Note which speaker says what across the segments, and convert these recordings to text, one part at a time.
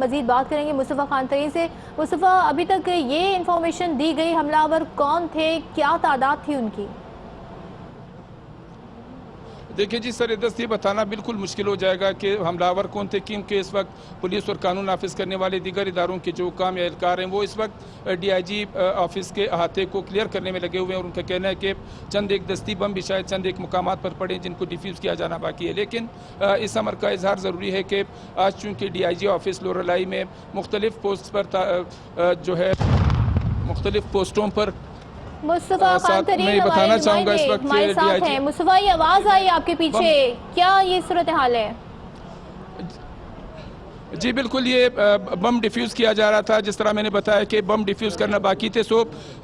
Speaker 1: मजीद बात करेंगे मुस्तफ़ा खान तरीन से। मुस्तफ़ा, अभी तक ये इंफॉर्मेशन दी गई हमलावर कौन थे, क्या तादाद थी उनकी?
Speaker 2: देखिए जी, सर-ए-दस्त ये बताना बिल्कुल मुश्किल हो जाएगा कि हमलावर कौन थे, क्योंकि इस वक्त पुलिस और कानून नाफिज करने वाले दीगर इदारों के जो काम या एहलकार हैं वो इस वक्त DIG ऑफिस के अहाते को क्लियर करने में लगे हुए हैं। और उनका कहना है कि चंद एक दस्ती बम भी शायद चंद एक मुकामात पर पड़े जिनको डिफ्यूज़ किया जाना बाकी है। लेकिन इस अमर का इजहार ज़रूरी है कि आज चूँकि DIG ऑफिस लोरालाई में मुख्तलिफ पोस्ट पर जो है मुख्तलिफ पोस्टों पर
Speaker 1: मुस्तफ़ा खान तरीन
Speaker 2: मैं बताना चाहूँगा इस वक्त
Speaker 1: हमारे साथ हैं। मुस्तफ़ा, ये आवाज़ आई आपके पीछे, क्या ये सूरत हाल है?
Speaker 2: जी बिल्कुल, ये बम डिफ्यूज़ किया जा रहा था। जिस तरह मैंने बताया कि बम डिफ्यूज़ करना बाकी थे, सो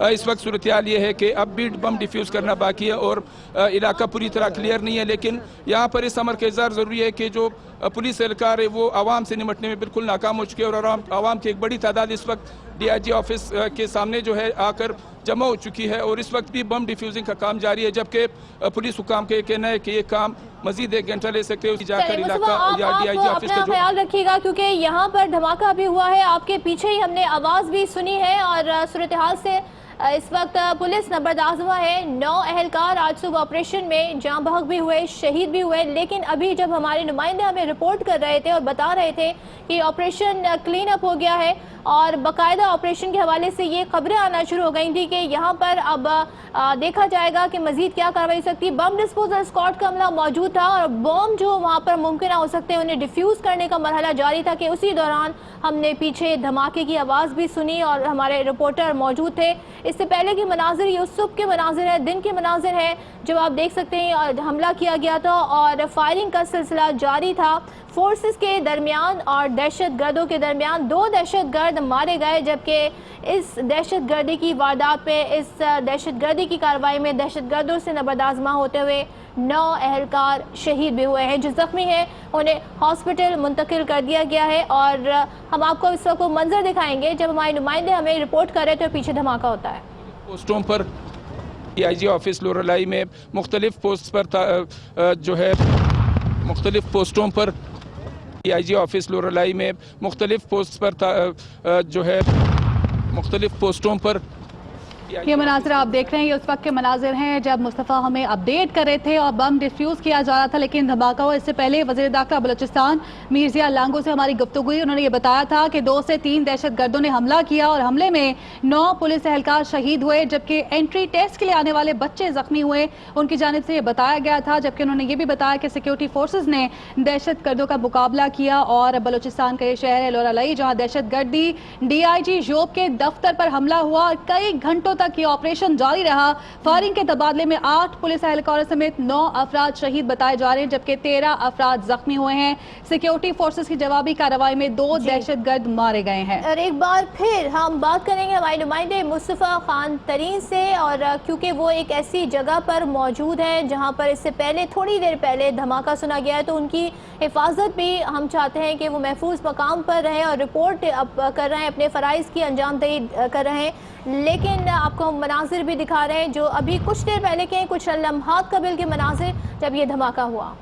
Speaker 2: इस वक्त सूरत हाल ये है कि अब भी बम डिफ्यूज़ करना बाकी है और इलाका पूरी तरह क्लियर नहीं है। लेकिन यहाँ पर इस अमर का इज़हार ज़रूरी है कि जो पुलिस एहलकार है वो आवाम से निमटने में बिल्कुल नाकाम हो चुके हैं और आवाम की एक बड़ी तादाद इस वक्त DIG ऑफिस के सामने जो है आकर जमा हो चुकी है और इस वक्त भी बम डिफ्यूजिंग का काम जारी है, जबकि पुलिस हुकाम का कहना है कि ये काम मजीद 1 घंटा ले सकते हैं। जाकर इलाका या DIG ऑफिस का
Speaker 1: ख्याल रखिएगा क्योंकि यहाँ पर धमाका भी हुआ है, आपके पीछे ही हमने आवाज़ भी सुनी है और सूरत हाल से इस वक्त पुलिस नंबरदार हुआ है। 9 अहलकार आज सुबह ऑपरेशन में जाँ बहक भी हुए, शहीद भी हुए। लेकिन अभी जब हमारे नुमाइंदे हमें रिपोर्ट कर रहे थे और बता रहे थे कि ऑपरेशन क्लीन अप हो गया है और बाकायदा ऑपरेशन के हवाले से ये खबरें आना शुरू हो गई थी कि यहाँ पर अब देखा जाएगा कि मजीद क्या कार्रवाई हो सकती है। बम डिस्पोजल स्क्वाड का अमला मौजूद था और बम जो वहाँ पर मुमकिन हो सकते हैं उन्हें डिफ्यूज़ करने का मरहला जारी था कि उसी दौरान हमने पीछे धमाके की आवाज़ भी सुनी और हमारे रिपोर्टर मौजूद थे। इससे पहले के मनाजिर ये सुबह के मनाजिर है, दिन के मनाजिर है, जब आप देख सकते हैं हमला किया गया था और फायरिंग का सिलसिला जारी था फोर्सेस के दरमियान और दहशत गर्दों के दरमियान। 2 दहशत गर्द मारे गए, जबकि इस दहशत गर्दी की वारदात पे, इस दहशत गर्दी की कार्रवाई में दहशत गर्दों से नबरदाज़मा होते हुए 9 अहलकार शहीद भी हुए हैं। जो ज़ख्मी हैं उन्हें हॉस्पिटल मुंतकिल कर दिया गया है और हम आपको इस वक्त मंजर दिखाएंगे जब हमारे नुमाइंदे हमें रिपोर्ट कर रहे थे तो पीछे धमाका होता है।
Speaker 2: पोस्टों पर DIG ऑफिस लोरालाई में मुख्तलिफ पोस्ट पर जो है मुख्तलिफ पोस्टों पर DIG ऑफिस लोरालाई में मुख्तलिफ पोस्ट पर जो है मुख्तलिफ पोस्टों पर
Speaker 3: ये मनाजिर आप देख रहे हैं, ये उस वक्त के मनाजिर हैं जब मुस्तफ़ा हमें अपडेट कर रहे थे और बम डिफ्यूज़ किया जा रहा था लेकिन धमाका हुआ। इससे पहले वज़ीर दाखिला बलूचिस्तान मीर ज़िया लांगो से हमारी गुफ्तगू हुई। उन्होंने ये बताया था कि 2 से 3 दहशत गर्दों ने हमला किया और हमले में 9 पुलिस एहलकार शहीद हुए, जबकि एंट्री टेस्ट के लिए आने वाले बच्चे जख्मी हुए। उनकी जानिब से ये बताया गया था, जबकि उन्होंने ये भी बताया कि सिक्योरिटी फोर्सेज ने दहशत गर्दों का मुकाबला किया और बलूचिस्तान का ये शहर है लोरालाई जहाँ दहशत गर्दी DIG जोब के दफ्तर पर हमला हुआ और कई घंटों तक ये ऑपरेशन जारी रहा। फायरिंग के तबादले में 8 पुलिस एहलकारों समेत 9 अफराद शहीद बताए जा रहे हैं, जबकि 13 अफराद जख्मी हुए हैं। सिक्योरिटी फोर्सेस की जवाबी कार्रवाई में 2 दहशतगर्द मारे गए हैं।
Speaker 1: और एक बार फिर हम बात करेंगे हमारे नुमाइंदे मुस्तफ़ा खान तरीन से, और क्योंकि वो एक ऐसी जगह पर मौजूद है जहां पर इससे पहले थोड़ी देर पहले धमाका सुना गया है, तो उनकी हिफाजत भी हम चाहते हैं कि वो महफूज मकाम पर रहें और रिपोर्ट कर रहे हैं, अपने फ़राइज़ की अंजामदही कर रहे हैं। लेकिन आपको हम मनाजिर भी दिखा रहे हैं जो अभी कुछ देर पहले के, कुछ लम्हात कबल के मनाजिर जब ये धमाका हुआ।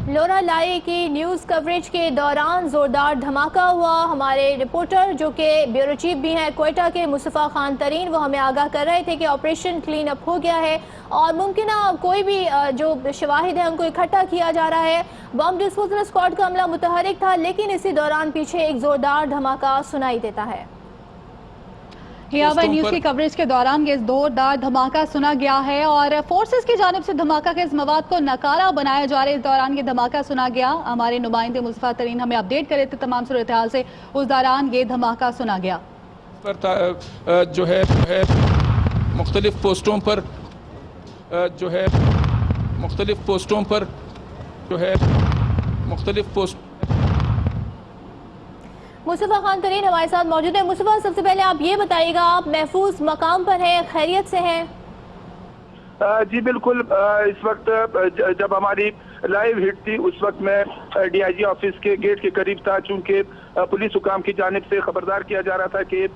Speaker 1: लोरालाई की न्यूज़ कवरेज के दौरान ज़ोरदार धमाका हुआ। हमारे रिपोर्टर जो कि ब्यूरो चीफ भी हैं क्वेटा के मुस्तफ़ा खान तरीन, वो हमें आगाह कर रहे थे कि ऑपरेशन क्लीन अप हो गया है और मुमकिन कोई भी जो शवाहिद है उनको इकट्ठा किया जा रहा है। बम डिस्पोजल स्क्वाड का अमला मुतहरिक था, लेकिन इसी दौरान पीछे एक ज़ोरदार धमाका सुनाई देता है।
Speaker 3: न्यूज़ की कवरेज के दौरान ये जोरदार धमाका सुना गया है और फोर्सेस की जानिब से धमाका के इस मवाद को नकारा बनाया जा रहा है। इस दौरान ये धमाका सुना गया। हमारे नुमाइंदे मुस्तफ़ा तरीन हमें अपडेट करे थे तमाम सूरत हाल से, उस दौरान ये धमाका सुना गया।
Speaker 2: पर जो है मुख्तलिफ पोस्टों पर जो है मुख्तलिफ पोस्टों पर जो है मुख्तलिफ पोस्ट
Speaker 1: मुस्तफ़ा खान तरीन हमारे साथ मौजूद है। मुस्तफ़ा, सबसे पहले आप ये बताइएगा, आप महफूज मकाम पर हैं, खैरियत से हैं?
Speaker 4: जी बिल्कुल, इस वक्त जब हमारी लाइव हिट थी उस वक्त मैं DIG ऑफिस के गेट के करीब था, चूंकि पुलिस हुकाम की जानिब से खबरदार किया जा रहा था कि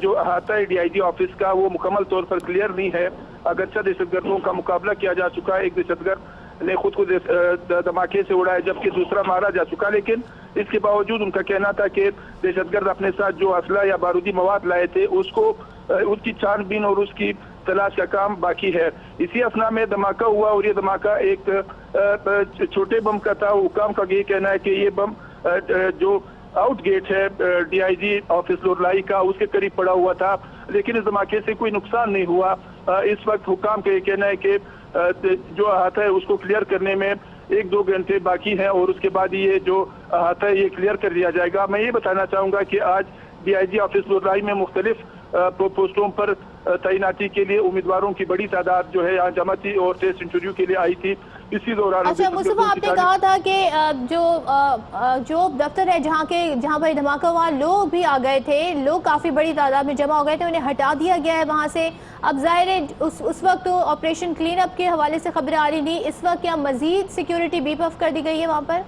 Speaker 4: जो अहाता है DIG ऑफिस का वो मुकम्मल तौर पर क्लियर नहीं है। अगरचे दहशतगर्दों का मुकाबला किया जा चुका है। एक दहशतगर्द ने खुद को धमाके से उड़ाया जबकि दूसरा मारा जा चुका, लेकिन इसके बावजूद उनका कहना था कि दहशतगर्द अपने साथ जो असला या बारूदी मवाद लाए थे उसकी छानबीन और उसकी तलाश का काम बाकी है। इसी असना में धमाका हुआ और ये धमाका एक छोटे बम का था। हुकाम का ये कहना है कि ये बम जो आउट गेट है डीआईजी ऑफिस लोरलाई का उसके करीब पड़ा हुआ था, लेकिन इस धमाके से कोई नुकसान नहीं हुआ। इस वक्त हुकाम का ये कहना है कि जो अहाता है उसको क्लियर करने में 1-2 घंटे बाकी हैं और उसके बाद ये जो अहाता है ये क्लियर कर दिया जाएगा। मैं ये बताना चाहूँगा कि आज डीआईजी ऑफिस लोरलाई में मुख्तलिफ पोस्टों पर तैनाती के लिए उम्मीदवारों की बड़ी तादाद जो है यहाँ जमा थी और टेस्ट इंटरव्यू के लिए आई थी। इसी दौरान
Speaker 1: अच्छा मुस्तफा, आपने कहा था कि जो दफ्तर है जहाँ पर धमाका हुआ लोग भी आ गए थे, लोग काफ़ी बड़ी तादाद में जमा हो गए थे, उन्हें हटा दिया गया है वहाँ से। अब जाहिर है उस वक्त ऑपरेशन क्लीन अप के हवाले से खबरें आ रही थी, इस वक्त क्या मजीद सिक्योरिटी बीफ अप कर दी गई है वहाँ पर?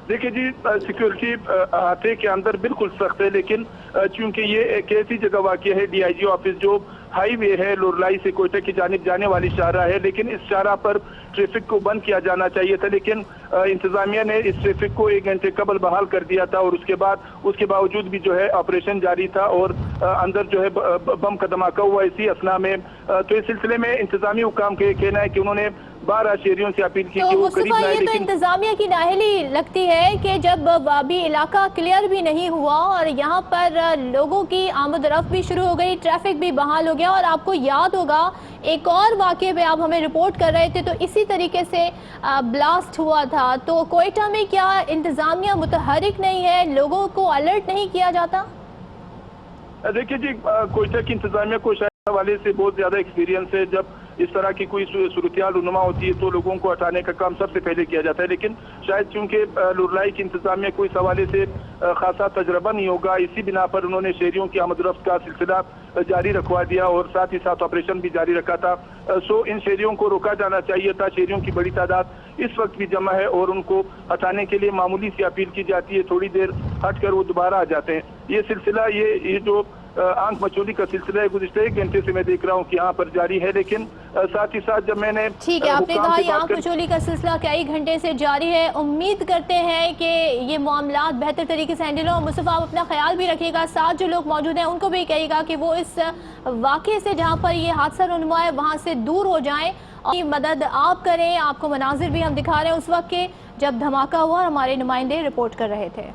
Speaker 4: देखिए जी, सिक्योरिटी अहाते के अंदर बिल्कुल सख्त है, लेकिन चूंकि ये एक ऐसी जगह वाक़या है, डीआईजी ऑफिस जो हाईवे है लोरलाई से कोयटा की जानिब जाने वाली शाहराह है, लेकिन इस शाहराह पर ट्रैफिक को बंद किया जाना चाहिए था, लेकिन इंतजामिया ने इस ट्रैफिक को 1 घंटे कबल बहाल कर दिया था और उसके बावजूद भी जो है ऑपरेशन जारी था और अंदर जो है बम का धमाका हुआ इसी असना में। तो इस सिलसिले में इंतजामी हुकाम का कहना है कि उन्होंने 12 शहरियों से अपील की कि वो करीब ना आए।
Speaker 1: ये तो इंतजामिया की नाअहली लगती है कि जब अभी इलाका क्लियर भी नहीं हुआ और यहाँ पर लोगों की आमद-ओ-रफ्त भी शुरू हो गई, ट्रैफिक भी बहाल हो गया। और आपको याद होगा एक और वाक़े पे आप हमें रिपोर्ट कर रहे थे, तो इसी तरीके से ब्लास्ट हुआ था। तो कोयटा में क्या इंतजामिया मुतहरिक नहीं है, लोगों को अलर्ट नहीं किया जाता?
Speaker 4: देखिए जी, कोयटा की इंतजामिया को शायद हवाले से बहुत ज्यादा एक्सपीरियंस है। जब इस तरह की कोई सूरत-ए-हाल रुनुमा होती है तो लोगों को हटाने का काम सबसे पहले किया जाता है, लेकिन शायद चूंकि लोरलाई की इंतजामिया को इस हवाले से खासा तजर्बा नहीं होगा, इसी बिना पर उन्होंने शहरियों की आमद-ओ-रफ्त का सिलसिला जारी रखवा दिया और साथ ही साथ ऑपरेशन भी जारी रखा था। सो इन शहरियों को रोका जाना चाहिए था। शहरियों की बड़ी तादाद इस वक्त भी जमा है और उनको हटाने के लिए मामूली सी अपील की जाती है, थोड़ी देर हटकर वो दोबारा आ जाते हैं। ये सिलसिला ये जो आंख मचोली का सिलसिला है गुज़िश्ता 1 घंटे से मैं देख रहा हूँ कि यहाँ पर जारी है, लेकिन साथ ही साथ जब मैंने
Speaker 1: ठीक है, आपने कहा ये आंख मचोली का सिलसिला कई घंटे से जारी है। उम्मीद करते हैं कि ये मामला बेहतर तरीके से हैंडल हो। मुस्तफा, आप अपना ख्याल भी रखिएगा, साथ जो लोग मौजूद हैं उनको भी कहिएगा कि वो इस वाक़े से जहाँ पर ये हादसा रुनुमा है वहाँ से दूर हो जाएं और मदद आप करें। आपको मनाजिर भी हम दिखा रहे हैं उस वक्त के जब धमाका हुआ और हमारे नुमाइंदे रिपोर्ट कर रहे थे।